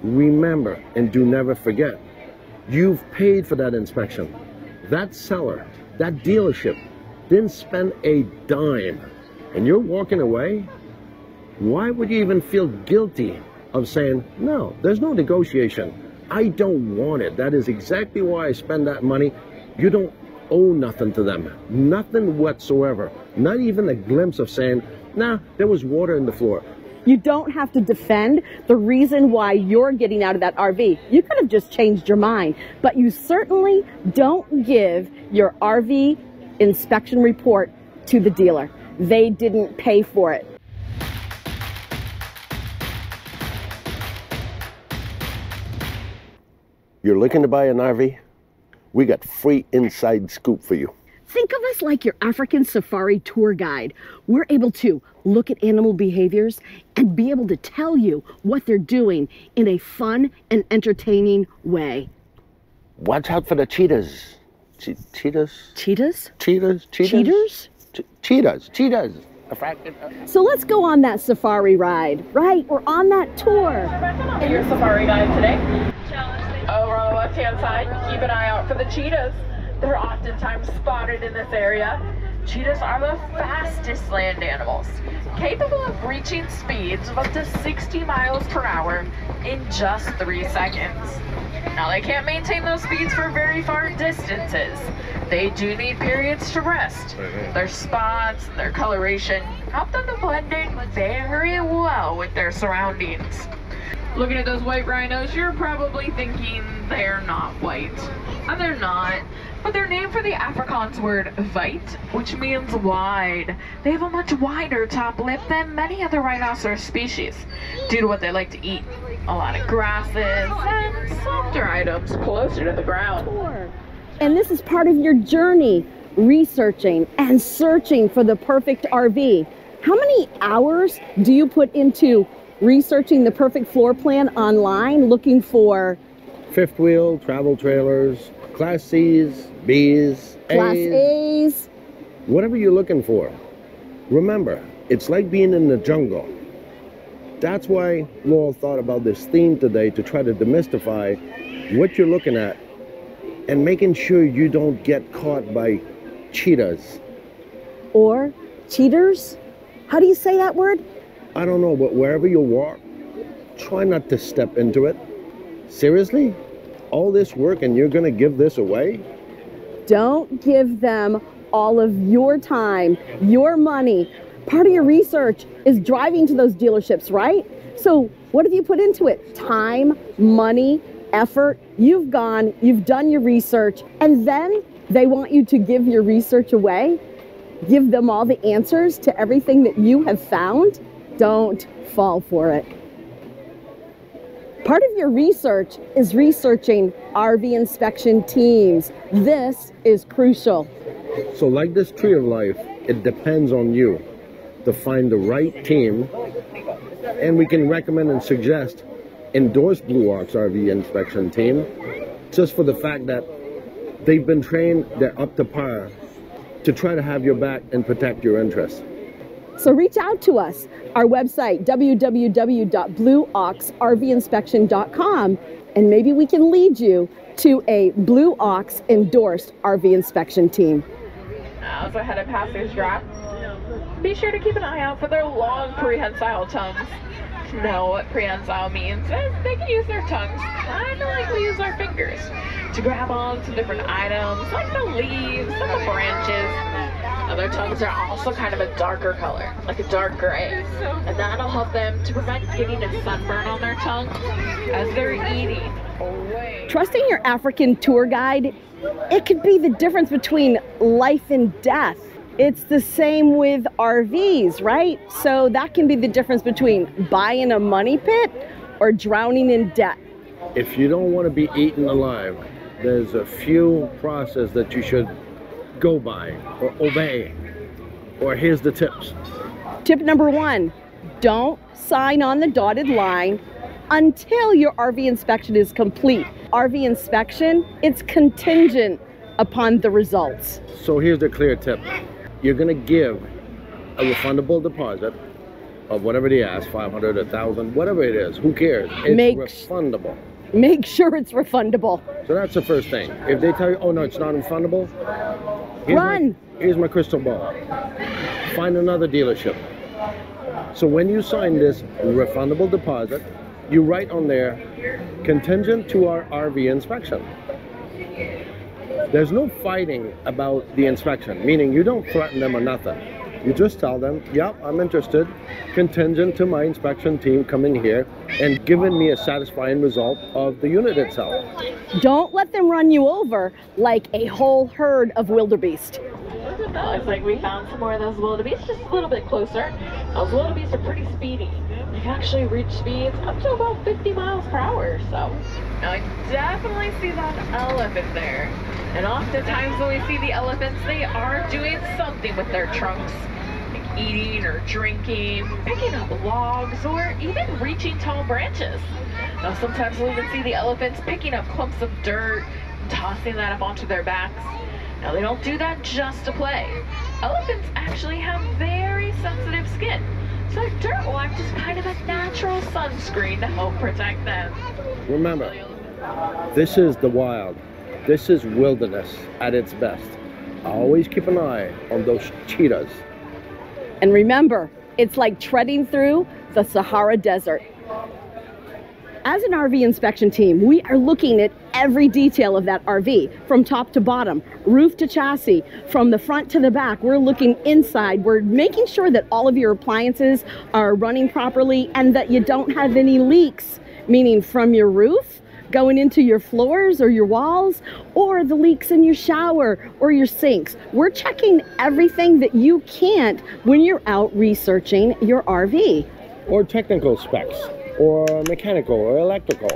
remember and do never forget, you've paid for that inspection. That seller, that dealership didn't spend a dime, and you're walking away. Why would you even feel guilty of saying, no, there's no negotiation. I don't want it. That is exactly why I spend that money. You don't owe nothing to them. Nothing whatsoever. Not even a glimpse of saying, nah, there was water in the floor. You don't have to defend the reason why you're getting out of that RV. You could have just changed your mind, but you certainly don't give your RV inspection report to the dealer. They didn't pay for it. You're looking to buy an RV? We got free inside scoop for you. Think of us like your African safari tour guide. We're able to look at animal behaviors and be able to tell you what they're doing in a fun and entertaining way. Watch out for the cheetahs. Cheetahs? Cheetahs? Cheetahs? Cheaters? Cheetahs. Cheetahs. So let's go on that safari ride, right? We're on that tour. Your safari guide today. Over on the left-hand side, keep an eye out for the cheetahs. They're oftentimes spotted in this area. Cheetahs are the fastest land animals, capable of reaching speeds of up to 60 miles per hour in just 3 seconds. Now, they can't maintain those speeds for very far distances. They do need periods to rest. Their spots and their coloration help them to blend in very well with their surroundings. Looking at those white rhinos, you're probably thinking they're not white. And they're not. But they're named for the Afrikaans word wijd, which means wide. They have a much wider top lip than many other rhinoceros species, due to what they like to eat. A lot of grasses and softer items closer to the ground. And this is part of your journey, researching and searching for the perfect RV. How many hours do you put into researching the perfect floor plan online, looking for fifth wheel, travel trailers, Class C's, B's, Class A's, whatever you're looking for? Remember, it's like being in the jungle. That's why Laurel thought about this theme today, to try to demystify what you're looking at and making sure you don't get caught by cheetahs. Or cheaters? How do you say that word? I don't know, but wherever you walk, try not to step into it. Seriously? All this work and you're gonna give this away? Don't give them all of your time, your money. Part of your research is driving to those dealerships, right? So what have you put into it? Time, money, effort. You've gone, you've done your research, and then they want you to give your research away? Give them all the answers to everything that you have found? Don't fall for it. Part of your research is researching RV inspection teams. This is crucial. So like this tree of life, it depends on you to find the right team, and we can recommend and suggest endorse BLUEOX RV inspection team, just for the fact that they've been trained, they're up to par to try to have your back and protect your interests. So reach out to us. Our website, www.blueoxrvinspection.com, and maybe we can lead you to a BLUEOX endorsed RV inspection team. As I head past this drop, be sure to keep an eye out for their long prehensile tongues. Know what prehensile means is they can use their tongues kind of like we use our fingers to grab on to different items like the leaves and the branches. Now their tongues are also kind of a darker color, like a dark gray, and that'll help them to prevent getting a sunburn on their tongue as they're eating. Trusting your African tour guide, it could be the difference between life and death. It's the same with RVs, right? So that can be the difference between buying a money pit or drowning in debt. If you don't want to be eaten alive, there's a few processes that you should go by or obey. Or here's the tips. Tip number 1, don't sign on the dotted line until your RV inspection is complete. RV inspection, it's contingent upon the results. So here's the clear tip. You're gonna give a refundable deposit of whatever they ask, 500, 1,000, whatever it is, who cares? It's refundable. Make sure it's refundable. So that's the first thing. If they tell you, oh no, it's not refundable, Run. Here's my crystal ball. Find another dealership. So when you sign this refundable deposit, you write on there, contingent to our RV inspection. There's no fighting about the inspection, meaning you don't threaten them or nothing. You just tell them, yep, I'm interested, contingent to my inspection team coming here and giving me a satisfying result of the unit itself. Don't let them run you over like a whole herd of wildebeest. That looks like we found some more of those wildebeest just a little bit closer. Those wildebeest are pretty speedy. They can actually reach speeds up to about 50 miles per hour. So now I definitely see that elephant there. And oftentimes when we see the elephants, they are doing something with their trunks. Like eating or drinking, picking up logs, or even reaching tall branches. Now sometimes we'll even see the elephants picking up clumps of dirt and tossing that up onto their backs. Now they don't do that just to play. Elephants actually have very sensitive skin. So dirt will act as kind of a natural sunscreen to help protect them. Remember, this is the wild. This is wilderness at its best. Always keep an eye on those cheetahs. And remember, it's like treading through the Sahara Desert. As an RV inspection team, we are looking at every detail of that RV, from top to bottom, roof to chassis, from the front to the back. We're looking inside. We're making sure that all of your appliances are running properly and that you don't have any leaks, meaning from your roof going into your floors or your walls, or the leaks in your shower or your sinks. We're checking everything that you can't when you're out researching your RV. Or technical specs, or mechanical or electrical.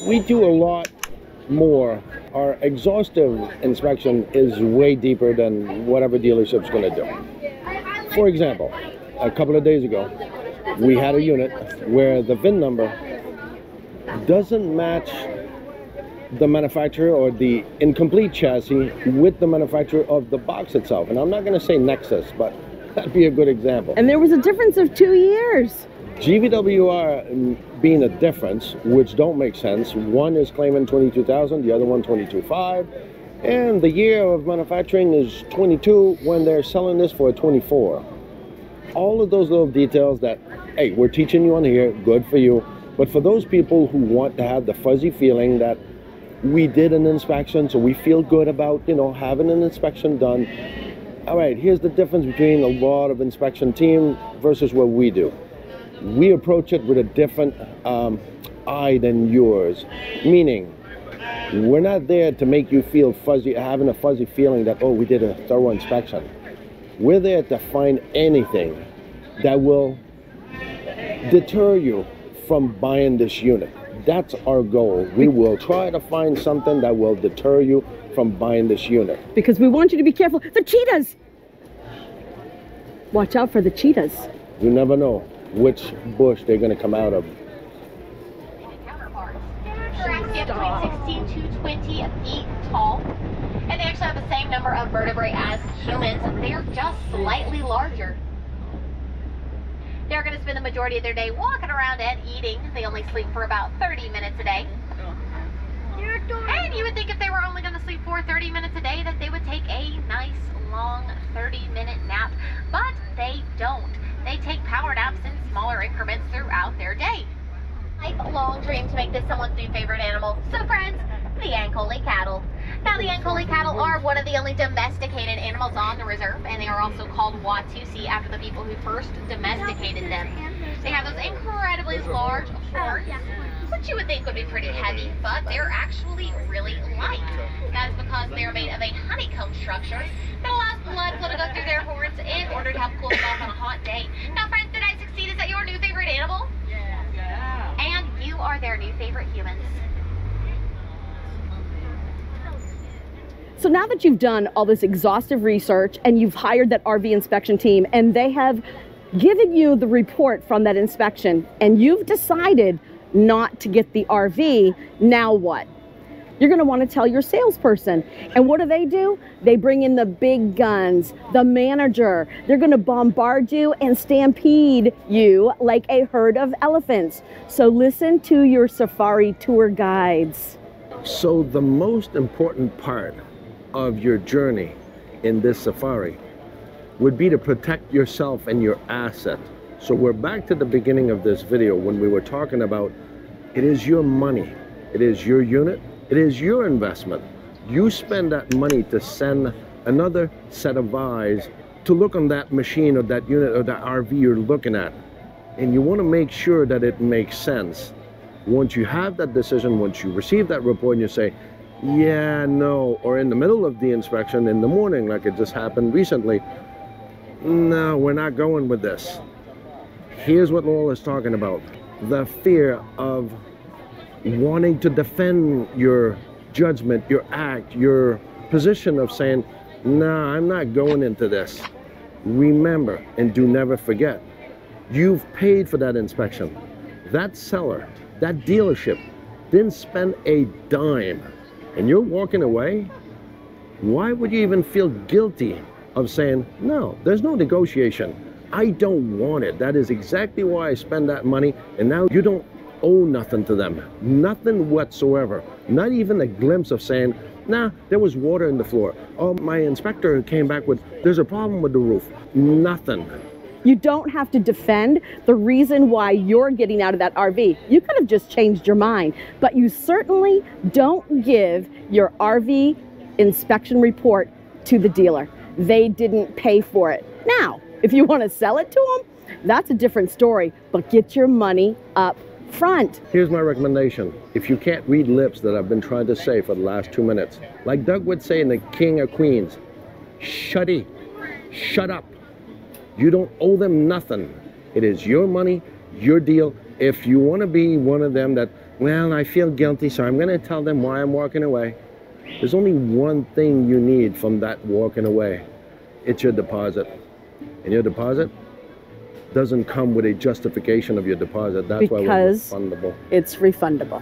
We do a lot more. Our exhaustive inspection is way deeper than whatever dealership's going to do. For example, a couple of days ago, we had a unit where the VIN number doesn't match the manufacturer or the incomplete chassis with the manufacturer of the box itself. And I'm not going to say Nexus, but that'd be a good example. And there was a difference of 2 years. GVWR being a difference, which don't make sense. One is claiming 22,000, the other one 22.5, and the year of manufacturing is 22 when they're selling this for 24. All of those little details that, hey, we're teaching you on here, good for you. But for those people who want to have the fuzzy feeling that we did an inspection, so we feel good about, you know, having an inspection done. All right, here's the difference between a lot of inspection team versus what we do. We approach it with a different eye than yours, meaning we're not there to make you feel fuzzy, having a fuzzy feeling that, oh, we did a thorough inspection. We're there to find anything that will deter you from buying this unit. That's our goal. We will try to find something that will deter you from buying this unit. Because we want you to be careful. The cheetahs! Watch out for the cheetahs. You never know which bush they're going to come out of. They're between 16 to 20 feet tall, and they actually have the same number of vertebrae as humans. They're just slightly larger. They're going to spend the majority of their day walking around and eating. They only sleep for about 30 minutes a day. And you would think if they were only going to sleep for 30 minutes a day that they would take a nice long 30-minute nap, but they don't. They take power naps in smaller increments throughout their day. Lifelong dream to make this someone's new favorite animal. So friends, the Ankole cattle. Now the Ankole cattle are one of the only domesticated animals on the reserve, and they are also called Watusi after the people who first domesticated them. They have those incredibly large horns, which you would think would be pretty heavy, but they're actually really light. That is because they're made of a honeycomb structure that allows blood flow to go through their horns in order to help cool them off on a hot day. Now friends, did I succeed? Is that your new favorite animal? Yeah. And you are their new favorite humans. So now that you've done all this exhaustive research and you've hired that RV inspection team and they have given you the report from that inspection and you've decided not to get the RV, now what? You're going to want to tell your salesperson. And what do? They bring in the big guns, the manager. They're going to bombard you and stampede you like a herd of elephants. So listen to your safari tour guides. So the most important part of your journey in this safari would be to protect yourself and your asset. So we're back to the beginning of this video when we were talking about it is your money, it is your unit, it is your investment. You spend that money to send another set of eyes to look on that machine or that unit or that RV you're looking at. And you want to make sure that it makes sense. Once you have that decision, once you receive that report and you say, yeah, no, or in the middle of the inspection in the morning, like it just happened recently, no, we're not going with this. Here's what Laurel is talking about. The fear of wanting to defend your judgment, your act, your position of saying, nah, I'm not going into this. Remember, and do never forget, you've paid for that inspection. That seller, that dealership didn't spend a dime, and you're walking away. Why would you even feel guilty of saying, no, there's no negotiation. I don't want it. That is exactly why I spend that money, and now you don't owe nothing to them. Nothing whatsoever. Not even a glimpse of saying, nah, there was water in the floor. Oh, my inspector came back with, there's a problem with the roof. Nothing. You don't have to defend the reason why you're getting out of that RV. You could have just changed your mind, but you certainly don't give your RV inspection report to the dealer. They didn't pay for it. Now, if you want to sell it to them, that's a different story, but get your money up front. Here's my recommendation. If you can't read lips that I've been trying to say for the last 2 minutes, like Doug would say in The King of Queens, shutty, shut up. You don't owe them nothing. It is your money, your deal. If you want to be one of them that, well, I feel guilty, so I'm going to tell them why I'm walking away. There's only one thing you need from that walking away. It's your deposit. And your deposit doesn't come with a justification of your deposit. That's why it's refundable. It's refundable.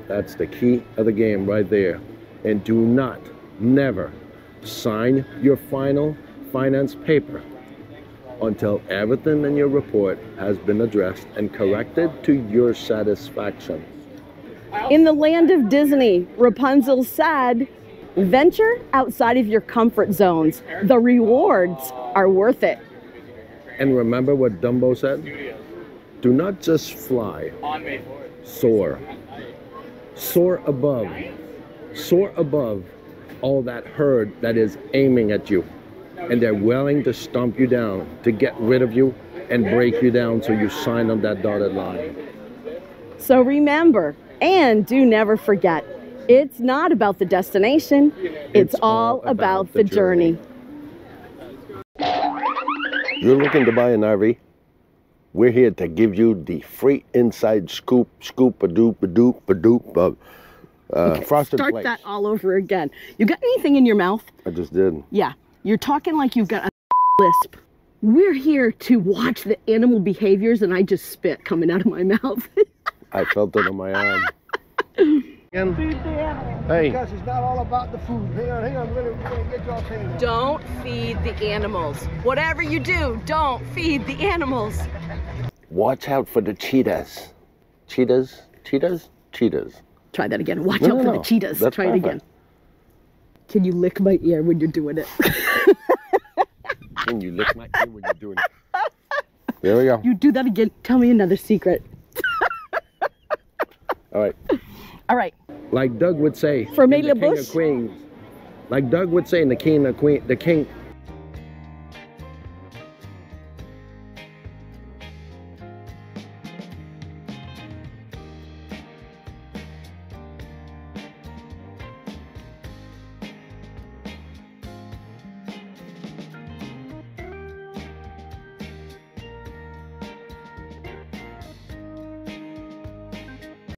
That's the key of the game right there. And do not, never sign your final finance paper until everything in your report has been addressed and corrected to your satisfaction. In the land of Disney, Rapunzel said, venture outside of your comfort zones. The rewards are worth it. And remember what Dumbo said? Do not just fly, soar. Soar above. Soar above all that herd that is aiming at you. And they're willing to stomp you down, to get rid of you and break you down so you sign on that dotted line. So remember, and do never forget, it's not about the destination, it's all about the journey. You're looking to buy an RV? We're here to give you the free inside scoop, scoop-a-doop-a-doop-a-doop of Frosted Flakes. Start that all over again. You got anything in your mouth? I just did. Yeah, you're talking like you've got a lisp. We're here to watch the animal behaviors, and I just spit coming out of my mouth. I felt it on my arm. Feed the animals. Hey. Because it's not all about the food. Hang on, we're gonna get y'all changed. Don't feed the animals. Whatever you do, don't feed the animals. Watch out for the cheetahs. Cheetahs? Cheetahs? Cheetahs. Try that again. Watch out for the cheetahs. That's Try perfect. it again. Can you lick my ear when you're doing it? Can you lick my ear when you're doing it? There we go. You do that again. Tell me another secret. All right. All right. Like Doug would say For in Mayla The King Bush? of Queens. Like Doug would say in The King of Queens, the King